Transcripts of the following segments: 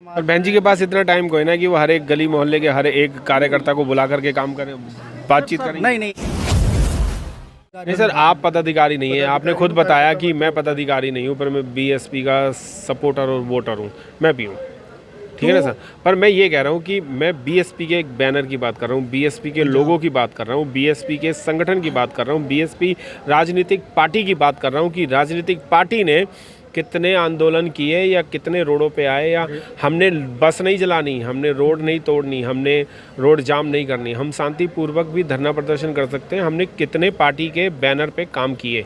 और बहन जी के पास इतना टाइम कोई ना कि वो हर एक गली मोहल्ले के हर एक कार्यकर्ता को बुला करके काम करें, बातचीत करें। नहीं नहीं सर, आप पदाधिकारी नहीं है। आपने खुद बताया कि मैं पदाधिकारी नहीं हूँ, पर मैं बीएसपी का सपोर्टर और वोटर हूँ, मैं भी हूँ, ठीक है ना सर। पर मैं ये कह रहा हूँ कि मैं बीएसपी के एक बैनर की बात कर रहा हूँ, बीएसपी के लोगों की बात कर रहा हूँ, बीएसपी के संगठन की बात कर रहा हूँ, बीएसपी राजनीतिक पार्टी की बात कर रहा हूँ कि राजनीतिक पार्टी ने कितने आंदोलन किए या कितने रोडों पे आए, या हमने बस नहीं जलानी, हमने रोड नहीं तोड़नी, हमने रोड जाम नहीं करनी, हम शांतिपूर्वक भी धरना प्रदर्शन कर सकते हैं। हमने कितने पार्टी के बैनर पे काम किए।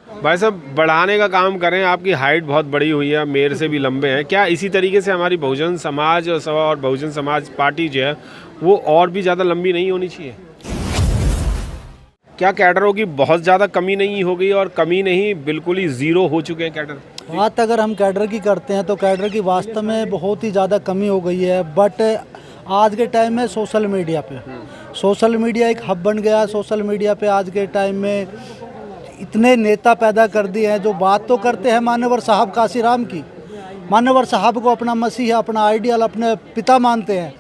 भाई साहब, बढ़ाने का काम करें। आपकी हाइट बहुत बड़ी हुई है, मेरे से भी लंबे हैं। क्या इसी तरीके से हमारी बहुजन समाज और बहुजन समाज पार्टी जो है वो और भी ज़्यादा लंबी नहीं होनी चाहिए? क्या कैडरों की बहुत ज़्यादा कमी नहीं हो गई, और कमी नहीं बिल्कुल ही ज़ीरो हो चुके हैं कैडर? बात अगर हम कैडर की करते हैं तो कैडर की वास्तव में बहुत ही ज़्यादा कमी हो गई है। बट आज के टाइम में सोशल मीडिया एक हब बन गया। सोशल मीडिया पे आज के टाइम में इतने नेता पैदा कर दिए हैं जो बात तो करते हैं मान्यवर साहब काशीराम की, मान्यवर साहब को अपना मसीह, अपना आइडियल, अपने पिता मानते हैं,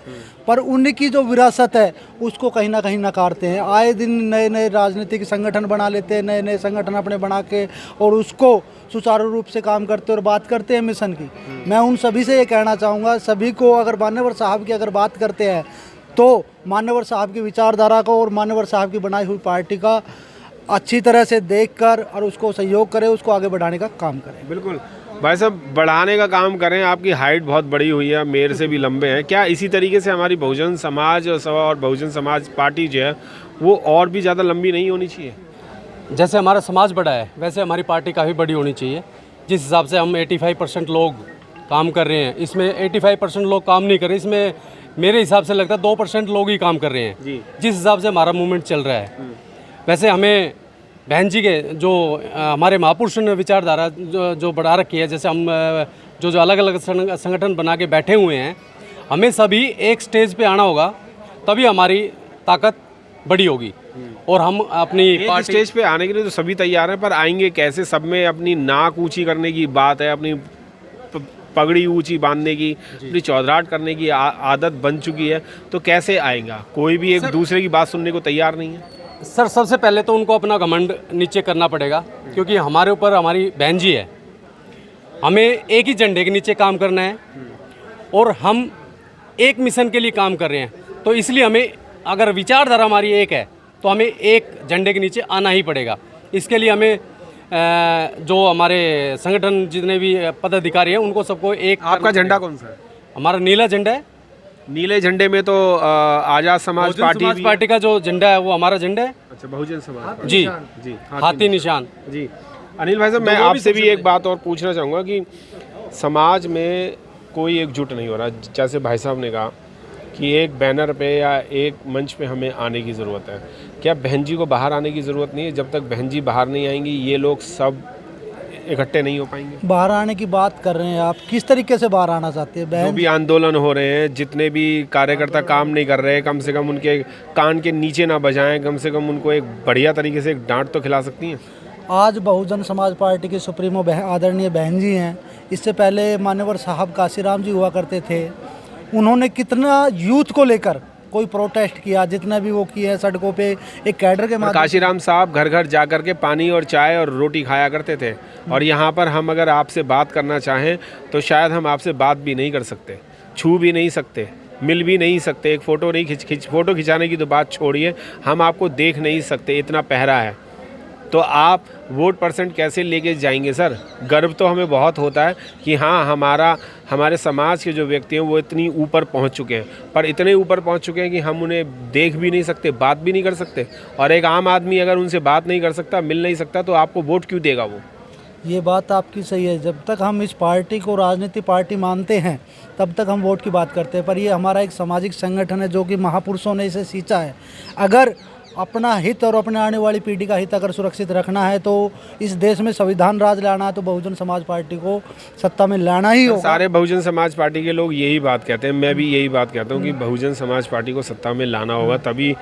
पर उनकी जो विरासत है उसको कहीं ना कहीं नकारते हैं। आए दिन नए नए राजनीतिक संगठन बना लेते हैं, नए नए संगठन अपने बना के, और उसको सुचारू रूप से काम करते और बात करते हैं मिशन की। मैं उन सभी से ये कहना चाहूँगा, सभी को, अगर मान्यवर साहब की अगर बात करते हैं तो मान्यवर साहब की विचारधारा को और मान्यवर साहब की बनाई हुई पार्टी का अच्छी तरह से देखकर और उसको सहयोग करें, उसको आगे बढ़ाने का काम करें। बिल्कुल भाई साहब, बढ़ाने का काम करें। आपकी हाइट बहुत बड़ी हुई है, मेरे से भी लंबे हैं। क्या इसी तरीके से हमारी बहुजन समाज और बहुजन समाज पार्टी जो है वो और भी ज़्यादा लंबी नहीं होनी चाहिए? जैसे हमारा समाज बड़ा है वैसे हमारी पार्टी काफ़ी बड़ी होनी चाहिए। जिस हिसाब से हम 85% लोग काम कर रहे हैं, इसमें 85% लोग काम नहीं कर रहे, इसमें मेरे हिसाब से लगता है 2% लोग ही काम कर रहे हैं जी। जिस हिसाब से हमारा मूवमेंट चल रहा है। वैसे हमें बहन जी के जो हमारे महापुरुषों ने विचारधारा जो बढ़ा रखी है, जैसे हम जो अलग अलग संगठन बना के बैठे हुए हैं, हमें सभी एक स्टेज पे आना होगा, तभी हमारी ताकत बड़ी होगी। और हम अपनी पार्टी स्टेज पे आने के लिए तो सभी तैयार हैं, पर आएंगे कैसे? सब में अपनी नाक ऊंची करने की बात है, अपनी पगड़ी ऊंची बांधने की, अपनी चौधराहट करने की आदत बन चुकी है, तो कैसे आएगा? कोई भी एक दूसरे की बात सुनने को तैयार नहीं है। सर, सबसे पहले तो उनको अपना घमंड नीचे करना पड़ेगा, क्योंकि हमारे ऊपर हमारी बहन जी है। हमें एक ही झंडे के नीचे काम करना है और हम एक मिशन के लिए काम कर रहे हैं, तो इसलिए हमें, अगर विचारधारा हमारी एक है तो हमें एक झंडे के नीचे आना ही पड़ेगा। इसके लिए हमें जो हमारे संगठन जितने भी पदाधिकारी हैं उनको सबको एक। आपका झंडा कौन सा है? हमारा नीला झंडा है। नीले झंडे में तो आजाद समाज पार्टी का जो झंडा है वो हमारा झंडा है। अच्छा, बहुजन समाज जी जी, हाथी निशान जी। अनिल भाई साहब, मैं आपसे भी एक बात और पूछना चाहूँगा कि समाज में कोई एकजुट नहीं हो रहा। जैसे भाई साहब ने कहा कि एक बैनर पे या एक मंच पे हमें आने की ज़रूरत है। क्या बहन जी को बाहर आने की ज़रूरत नहीं है? जब तक बहन जी बाहर नहीं आएंगी ये लोग सब इकट्ठे नहीं हो पाएंगे। बाहर आने की बात कर रहे हैं आप, किस तरीके से बाहर आना चाहते हैं? जो भी आंदोलन हो रहे हैं, जितने भी कार्यकर्ता काम नहीं कर रहे हैं, कम से कम उनके कान के नीचे ना बजाएं, कम से कम उनको एक बढ़िया तरीके से एक डांट तो खिला सकती हैं। आज बहुजन समाज पार्टी के सुप्रीमो आदरणीय बहन जी हैं। इससे पहले मान्यवर साहब काशीराम जी हुआ करते थे। उन्होंने कितना यूथ को लेकर कोई प्रोटेस्ट किया, जितना भी वो किया है सड़कों पे एक कैडर के माध्यम। काशीराम साहब घर घर जा कर के पानी और चाय और रोटी खाया करते थे, और यहाँ पर हम अगर आपसे बात करना चाहें तो शायद हम आपसे बात भी नहीं कर सकते, छू भी नहीं सकते, मिल भी नहीं सकते, एक फ़ोटो नहीं फ़ोटो खिंचाने की तो बात छोड़िए, हम आपको देख नहीं सकते, इतना पहरा है। तो आप वोट परसेंट कैसे लेके जाएंगे सर? गर्व तो हमें बहुत होता है कि हाँ, हमारे समाज के जो व्यक्ति हैं वो इतनी ऊपर पहुंच चुके हैं, पर इतने ऊपर पहुंच चुके हैं कि हम उन्हें देख भी नहीं सकते, बात भी नहीं कर सकते। और एक आम आदमी अगर उनसे बात नहीं कर सकता, मिल नहीं सकता, तो आपको वोट क्यों देगा वो? ये बात आपकी सही है। जब तक हम इस पार्टी को राजनीतिक पार्टी मानते हैं तब तक हम वोट की बात करते हैं, पर ये हमारा एक सामाजिक संगठन है जो कि महापुरुषों ने इसे सींचा है। अगर अपना हित और अपने आने वाली पीढ़ी का हित अगर सुरक्षित रखना है, तो इस देश में संविधान राज लाना है, तो बहुजन समाज पार्टी को सत्ता में लाना ही होगा। सारे बहुजन समाज पार्टी के लोग यही बात कहते हैं, मैं भी यही बात कहता हूँ कि बहुजन समाज पार्टी को सत्ता में लाना होगा, तभी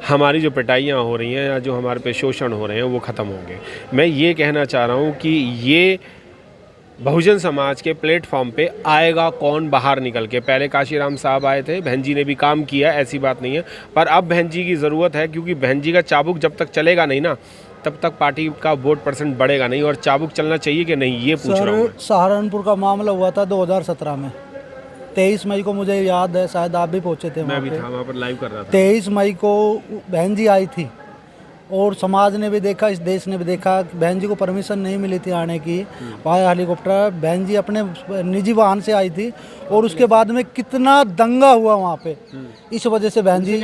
हमारी जो पिटाइयाँ हो रही हैं या जो हमारे पे शोषण हो रहे हैं वो ख़त्म होंगे। मैं ये कहना चाह रहा हूँ कि ये बहुजन समाज के प्लेटफॉर्म पे आएगा कौन बाहर निकल के। पहले काशीराम साहब आए थे, बहन जी ने भी काम किया, ऐसी बात नहीं है, पर अब बहन जी की ज़रूरत है, क्योंकि बहन जी का चाबुक जब तक चलेगा नहीं ना, तब तक पार्टी का वोट परसेंट बढ़ेगा नहीं। और चाबुक चलना चाहिए कि नहीं, ये पूछ रहा हूँ। सर, सहारनपुर का मामला हुआ था 2017 में, 23 मई को, मुझे याद है, शायद आप भी पहुंचे थे मैं वहाँ भी पे। था वहाँ पर, लाइव कर रहा था। 23 मई को बहन जी आई थी और समाज ने भी देखा, इस देश ने भी देखा कि बहन जी को परमिशन नहीं मिली थी आने की वाया हेलीकॉप्टर। बहन जी अपने निजी वाहन से आई थी और उसके बाद में कितना दंगा हुआ वहाँ पे। इस वजह से बहन जी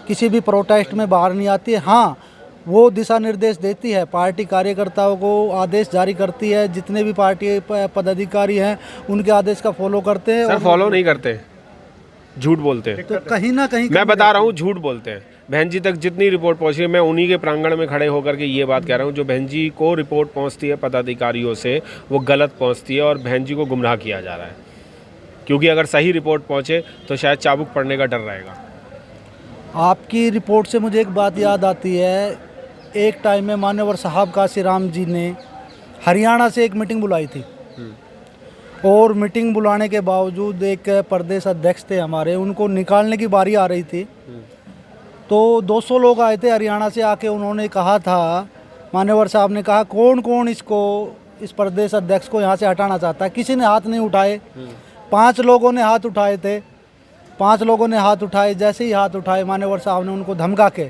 किसी भी प्रोटेस्ट में बाहर नहीं आती है। हाँ, वो दिशा निर्देश देती है, पार्टी कार्यकर्ताओं को आदेश जारी करती है, जितने भी पार्टी पदाधिकारी हैं उनके आदेश का फॉलो करते हैं। सर फॉलो नहीं करते, झूठ बोलते हैं। तो कहीं ना कहीं मैं बता रहा हूँ, झूठ बोलते हैं। बहन जी तक जितनी रिपोर्ट पहुँची है, मैं उन्हीं के प्रांगण में खड़े होकर के ये बात कह रहा हूँ, जो बहन जी को रिपोर्ट पहुँचती है पदाधिकारियों से, वो गलत पहुँचती है और बहन जी को गुमराह किया जा रहा है। क्योंकि अगर सही रिपोर्ट पहुँचे तो शायद चाबुक पड़ने का डर रहेगा। आपकी रिपोर्ट से मुझे एक बात याद आती है, एक टाइम में मान्यवर साहब काशीराम जी ने हरियाणा से एक मीटिंग बुलाई थी और मीटिंग बुलाने के बावजूद एक प्रदेश अध्यक्ष थे हमारे, उनको निकालने की बारी आ रही थी। तो 200 लोग आए थे हरियाणा से, आके उन्होंने कहा था, मान्यवर साहब ने कहा, कौन कौन इस प्रदेश अध्यक्ष को यहाँ से हटाना चाहता है। किसी ने हाथ नहीं उठाए, 5 लोगों ने हाथ उठाए थे। 5 लोगों ने हाथ उठाए, जैसे ही हाथ उठाए मान्यवर साहब ने उनको धमका के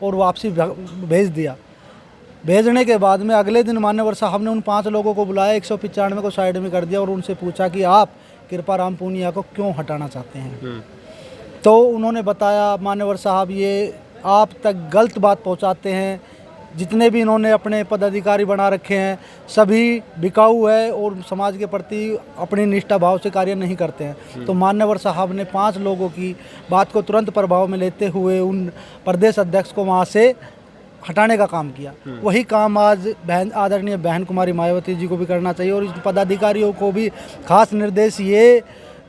और वापसी भेज दिया। भेजने के बाद में अगले दिन मान्यवर साहब ने उन 5 लोगों को बुलाया, 195 को साइड में कर दिया और उनसे पूछा कि आप कृपाराम पूनिया को क्यों हटाना चाहते हैं। तो उन्होंने बताया, मान्यवर साहब ये आप तक गलत बात पहुंचाते हैं, जितने भी इन्होंने अपने पदाधिकारी बना रखे हैं सभी बिकाऊ है और समाज के प्रति अपनी निष्ठा भाव से कार्य नहीं करते हैं। तो मान्यवर साहब ने 5 लोगों की बात को तुरंत प्रभाव में लेते हुए उन प्रदेश अध्यक्ष को वहाँ से हटाने का काम किया। वही काम आज आदरणीय बहन कुमारी मायावती जी को भी करना चाहिए और इस पदाधिकारियों को भी खास निर्देश ये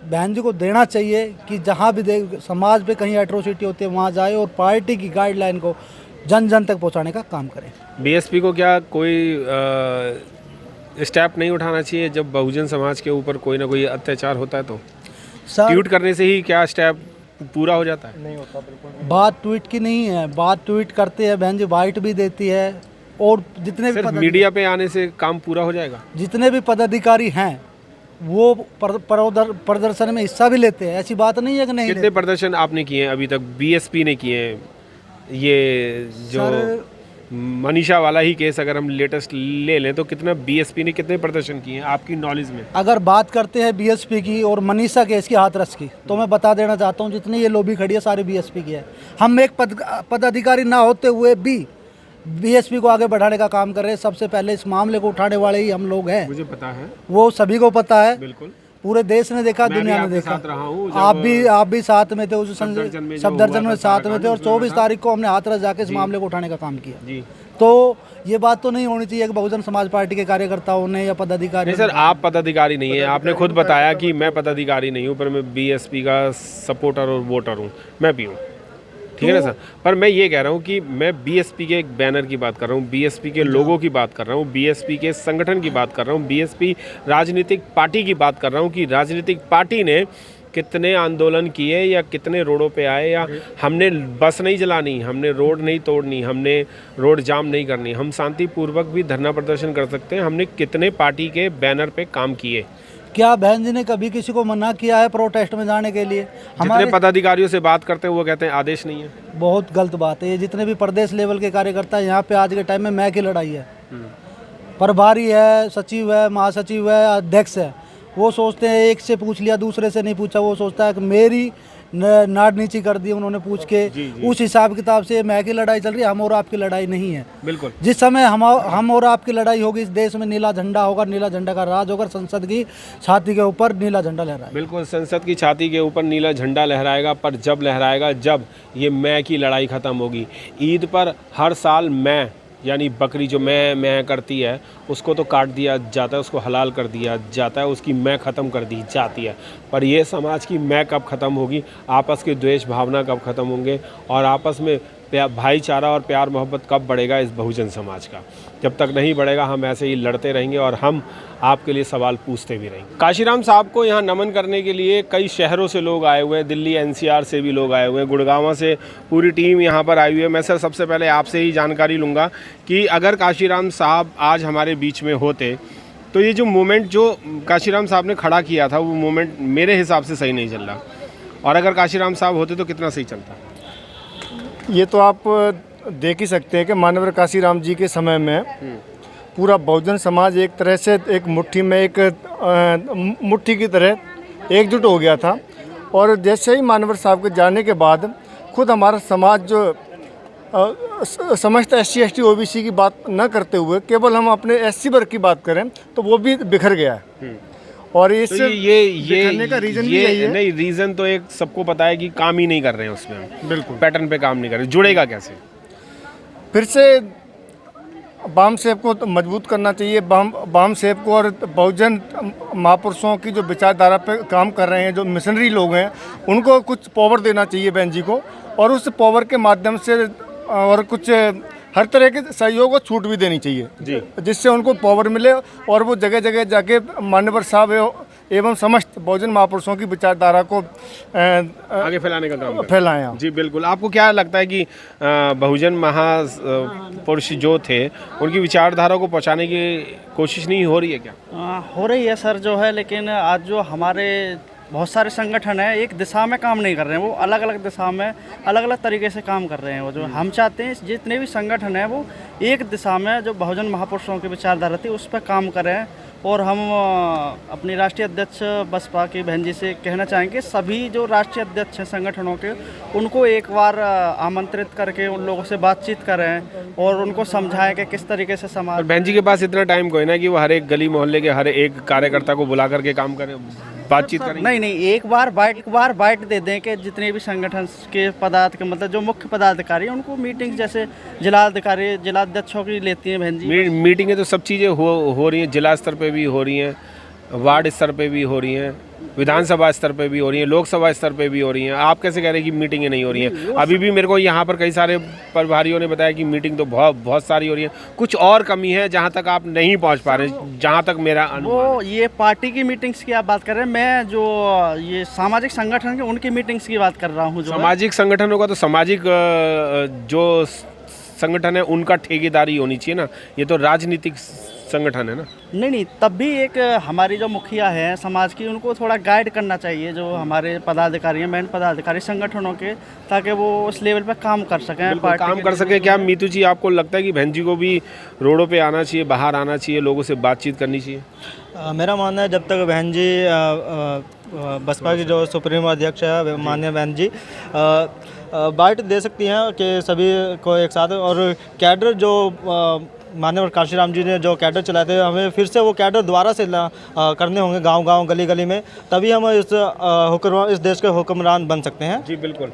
बहन जी को देना चाहिए कि जहाँ भी समाज पे कहीं एट्रोसिटी होती है वहाँ जाए और पार्टी की गाइडलाइन को जन जन तक पहुँचाने का काम करें। बीएसपी को क्या कोई स्टेप नहीं उठाना चाहिए जब बहुजन समाज के ऊपर कोई ना कोई अत्याचार होता है? तो ट्वीट करने से ही क्या स्टेप पूरा हो जाता है? नहीं होता, बिल्कुल। बात ट्वीट की नहीं है, बात ट्वीट करते हैं, बहन जी बाइट भी देती है और जितने भी मीडिया पे आने से काम पूरा हो जाएगा। जितने भी पदाधिकारी हैं वो प्रदर्शन में हिस्सा भी लेते हैं, ऐसी बात नहीं है कि नहीं। कितने प्रदर्शन आपने किए हैं अभी तक? बीएसपी ने किए हैं। ये जो मनीषा वाला ही केस अगर हम लेटेस्ट ले लें तो कितना बीएसपी ने कितने प्रदर्शन किए हैं आपकी नॉलेज में? अगर बात करते हैं बीएसपी की और मनीषा केस की, हाथरस की, तो मैं बता देना चाहता हूं जितनी ये लॉबी खड़ी है सारी बीएसपी की है। हम एक पदाधिकारी ना होते हुए भी बीएसपी को आगे बढ़ाने का काम कर रहे हैं। सबसे पहले इस मामले को उठाने वाले ही हम लोग हैं, मुझे पता है, वो सभी को पता है। बिल्कुल, पूरे देश ने देखा, दुनिया ने देखा। आप भी साथ में थे, उस सफदरजंग में साथ में थे और 24 तारीख को हमने हाथरस जाके इस मामले को उठाने का काम किया जी। तो ये बात तो नहीं होनी चाहिए कि बहुजन समाज पार्टी के कार्यकर्ताओं ने या पदाधिकारी। नहीं सर, आप पदाधिकारी नहीं है, आपने खुद बताया कि मैं पदाधिकारी नहीं हूँ, पर मैं बीएसपी का सपोर्टर और वोटर हूँ, मैं भी हूँ, ठीक है ना सर। पर मैं ये कह रहा हूँ कि मैं बीएसपी के एक बैनर की बात कर रहा हूँ, बीएसपी के लोगों की बात कर रहा हूँ, बीएसपी के संगठन की बात कर रहा हूँ, बीएसपी राजनीतिक पार्टी की बात कर रहा हूँ कि राजनीतिक पार्टी ने कितने आंदोलन किए या कितने रोडों पे आए, या हमने बस नहीं जलानी, हमने रोड नहीं तोड़नी, हमने रोड जाम नहीं करनी, हम शांतिपूर्वक भी धरना प्रदर्शन कर सकते हैं। हमने कितने पार्टी के बैनर पे काम किए? क्या बहन जी ने कभी किसी को मना किया है प्रोटेस्ट में जाने के लिए? जितने पदाधिकारियों से बात करते हैं वो कहते हैं आदेश नहीं है। बहुत गलत बात है। जितने भी प्रदेश लेवल के कार्यकर्ता यहाँ पे आज के टाइम में मैं की लड़ाई है, प्रभारी है, सचिव है, महासचिव है, अध्यक्ष है, वो सोचते हैं एक से पूछ लिया दूसरे से नहीं पूछा, वो सोचता है कि मेरी नाड़ नीची कर दी उन्होंने पूछ के। उस हिसाब किताब से मैं की लड़ाई चल रही है, हम और आपकी लड़ाई नहीं है। बिल्कुल, जिस समय हम और आपकी लड़ाई होगी, इस देश में नीला झंडा होगा, नीला झंडा का राज होगा, संसद की छाती के ऊपर नीला झंडा लहराएगा। बिल्कुल, संसद की छाती के ऊपर नीला झंडा लहराएगा, पर जब लहराएगा जब ये मैं की लड़ाई ख़त्म होगी। ईद पर हर साल मैं यानी बकरी जो मैं करती है उसको तो काट दिया जाता है, उसको हलाल कर दिया जाता है, उसकी मैं ख़त्म कर दी जाती है। पर ये समाज की मैं कब ख़त्म होगी, आपस के द्वेष भावना कब ख़त्म होंगे और आपस में भाईचारा और प्यार मोहब्बत कब बढ़ेगा इस बहुजन समाज का? जब तक नहीं बढ़ेगा हम ऐसे ही लड़ते रहेंगे और हम आपके लिए सवाल पूछते भी रहेंगे। काशीराम साहब को यहाँ नमन करने के लिए कई शहरों से लोग आए हुए हैं, दिल्ली एनसीआर से भी लोग आए हुए हैं, गुड़गांव से पूरी टीम यहाँ पर आई हुई है। मैं सर सबसे पहले आपसे ही जानकारी लूँगा कि अगर काशीराम साहब आज हमारे बीच में होते तो ये जो मूवमेंट जो काशीराम साहब ने खड़ा किया था वो मूवमेंट मेरे हिसाब से सही नहीं चल रहा, और अगर काशीराम साहब होते तो कितना सही चलता? ये तो आप देख ही सकते हैं कि मानवर काशीराम जी के समय में पूरा बहुजन समाज एक तरह से एक मुट्ठी में एक मुट्ठी की तरह एकजुट हो गया था। और जैसे ही मानवर साहब के जाने के बाद खुद हमारा समाज जो समस्त SC ST OBC की बात न करते हुए केवल हम अपने SC वर्ग की बात करें तो वो भी बिखर गया है। और इस तो ये बिखरने का रीज़न भी यही है। नहीं, रीज़न तो एक सबको पता है कि काम ही नहीं कर रहे हैं उसमें, बिल्कुल पैटर्न पे काम नहीं कर रहे। जुड़ेगा कैसे? फिर से बाम सेब को तो मजबूत करना चाहिए। बाम सेब को और बहुजन महापुरुषों की जो विचारधारा पे काम कर रहे हैं, जो मिशनरी लोग हैं, उनको कुछ पावर देना चाहिए बहन जी को, और उस पावर के माध्यम से और कुछ हर तरह के सहयोग और छूट भी देनी चाहिए जी, जिससे उनको पावर मिले और वो जगह जगह जाके मान्यवर साहब एवं समस्त बहुजन महापुरुषों की विचारधारा को आगे फैलाने का काम फैलाएं आप। जी बिल्कुल। आपको क्या लगता है कि बहुजन महापुरुष जो थे उनकी विचारधारा को पहुंचाने की कोशिश नहीं हो रही है क्या? हो रही है सर जो है, लेकिन आज जो हमारे बहुत सारे संगठन हैं एक दिशा में काम नहीं कर रहे हैं, वो अलग अलग दिशा में अलग अलग तरीके से काम कर रहे हैं। वो जो हम चाहते हैं जितने भी संगठन हैं वो एक दिशा में जो बहुजन महापुरुषों की विचारधारा थी उस पर काम करें। और हम अपनी राष्ट्रीय अध्यक्ष बसपा की बहन जी से कहना चाहेंगे सभी जो राष्ट्रीय अध्यक्ष हैं संगठनों के उनको एक बार आमंत्रित करके उन लोगों से बातचीत करें और उनको समझाएं कि किस तरीके से समाज। बहन जी के पास इतना टाइम कोई ना कि वो हर एक गली मोहल्ले के हर एक कार्यकर्ता को बुला करके काम करें, बातचीत करें? नहीं, एक बार बाइट दे दें कि जितने भी संगठन के पदाधिकारी मतलब जो मुख्य पदाधिकारी हैं उनको मीटिंग जैसे जिलाधिकारी जिलाध्यक्षों की लेती हैं बहन जी। मीटिंगें तो सब चीज़ें हो रही हैं, जिला स्तर पे भी हो रही हैं, वार्ड स्तर पे भी हो रही हैं, विधानसभा स्तर पे भी हो रही हैं, लोकसभा स्तर पे भी हो रही हैं। आप कैसे कह रहे हैं कि मीटिंगें नहीं हो रही हैं? अभी भी मेरे को यहाँ पर कई सारे प्रभारियों ने बताया कि मीटिंग तो बहुत सारी हो रही है, कुछ और कमी है जहाँ तक आप नहीं पहुँच पा रहे, जहाँ तक मेरा अनुमान। वो ये पार्टी की मीटिंग्स की आप बात कर रहे हैं, मैं जो ये सामाजिक संगठन के उनकी मीटिंग्स की बात कर रहा हूँ। सामाजिक संगठनों का तो सामाजिक जो संगठन है उनका ठेकेदारी होनी चाहिए ना, ये तो राजनीतिक संगठन है ना। नहीं, तब भी एक हमारी जो मुखिया है समाज की उनको थोड़ा गाइड करना चाहिए जो हमारे पदाधिकारी हैं, मेन पदाधिकारी संगठनों के, ताकि वो उस लेवल पे काम कर सकें, काम कर सके। क्या मीतू जी आपको लगता है कि बहन जी को भी रोडों पे आना चाहिए, बाहर आना चाहिए, लोगों से बातचीत करनी चाहिए? मेरा मानना है जब तक बहन जी बसपा की जो सुप्रीम अध्यक्ष है माननीय बहन जी बाइट दे सकती हैं कि सभी को एक साथ, और कैडर जो माननीय काशीराम जी ने जो कैडर चलाए थे हमें फिर से वो कैडर दोबारा से करने होंगे गांव-गांव गली-गली में, तभी हम इस देश के हुक्मरान बन सकते हैं। जी बिल्कुल।